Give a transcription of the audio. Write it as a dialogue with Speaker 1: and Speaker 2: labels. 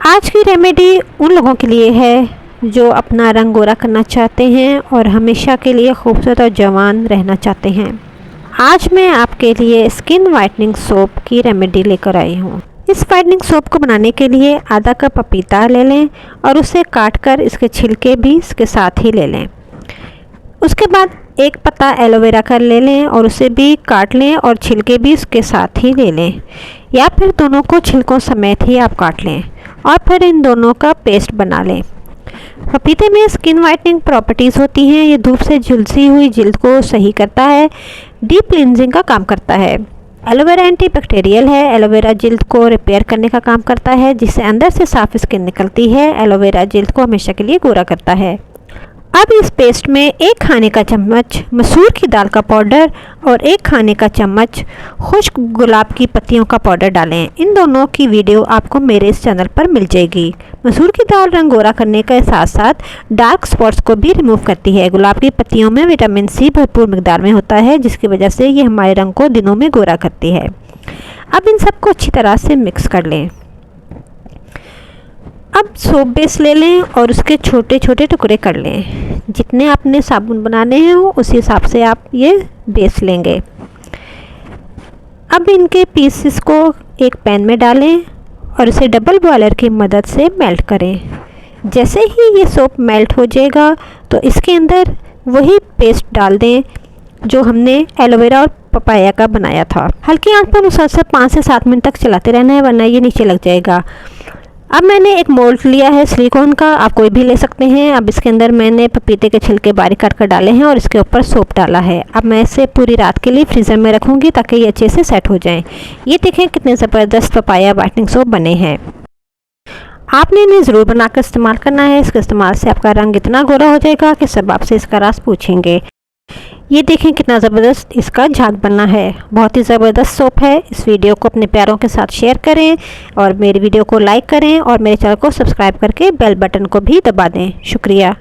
Speaker 1: आज की रेमेडी उन लोगों के लिए है जो अपना रंग गोरा करना चाहते हैं और हमेशा के लिए खूबसूरत और जवान रहना चाहते हैं। आज मैं आपके लिए स्किन वाइटनिंग सोप की रेमेडी लेकर आई हूँ। इस वाइटनिंग सोप को बनाने के लिए आधा कप पपीता ले लें और उसे काट कर इसके छिलके भी इसके साथ ही ले लें। उसके बाद एक पत्ता एलोवेरा का ले लें और उसे भी काट लें और छिलके भी इसके साथ ही ले लें, या फिर दोनों को छिलकों समेत ही आप काट लें और फिर इन दोनों का पेस्ट बना लें। पपीते में स्किन वाइटनिंग प्रॉपर्टीज़ होती हैं। ये धूप से झुलसी हुई जिल्द को सही करता है, डीप क्लींजिंग का काम करता है। एलोवेरा एंटीबैक्टीरियल है। एलोवेरा जिल्द को रिपेयर करने का काम करता है, जिससे अंदर से साफ स्किन निकलती है। एलोवेरा जिल्द को हमेशा के लिए गोरा करता है। अब इस पेस्ट में 1 खाने का चम्मच मसूर की दाल का पाउडर और 1 खाने का चम्मच खुश्क गुलाब की पत्तियों का पाउडर डालें। इन दोनों की वीडियो आपको मेरे इस चैनल पर मिल जाएगी। मसूर की दाल रंग गोरा करने के साथ साथ डार्क स्पॉट्स को भी रिमूव करती है। गुलाब की पत्तियों में विटामिन सी भरपूर मिकदार में होता है, जिसकी वजह से ये हमारे रंग को दिनों में गोरा करती है। अब इन सबको अच्छी तरह से मिक्स कर लें। अब सोप बेस ले लें और उसके छोटे छोटे टुकड़े कर लें। जितने आपने साबुन बनाने हैं उस हिसाब से आप ये बेस लेंगे। अब इनके पीसेस को एक पैन में डालें और इसे डबल बॉयलर की मदद से मेल्ट करें। जैसे ही ये सोप मेल्ट हो जाएगा तो इसके अंदर वही पेस्ट डाल दें जो हमने एलोवेरा और पपाया का बनाया था। हल्की आंच पर मुसलसल 5 से 7 मिनट तक चलाते रहना है, वरना ये नीचे लग जाएगा। अब मैंने एक मोल्ड लिया है सिलिकॉन का, आप कोई भी ले सकते हैं। अब इसके अंदर मैंने पपीते के छिलके बारीक काट कर डाले हैं और इसके ऊपर सोप डाला है। अब मैं इसे पूरी रात के लिए फ्रीज़र में रखूँगी ताकि ये अच्छे से सेट हो जाएं। ये देखें कितने ज़बरदस्त पपाया वाइटनिंग सोप बने हैं। आपने इन्हें ज़रूर बनाकर इस्तेमाल करना है। इसके इस्तेमाल से आपका रंग इतना गोरा हो जाएगा कि सब आपसे इसका राज पूछेंगे। ये देखें कितना ज़बरदस्त इसका झाग बनना है। बहुत ही ज़बरदस्त सोप है। इस वीडियो को अपने प्यारों के साथ शेयर करें और मेरी वीडियो को लाइक करें और मेरे चैनल को सब्सक्राइब करके बेल बटन को भी दबा दें। शुक्रिया।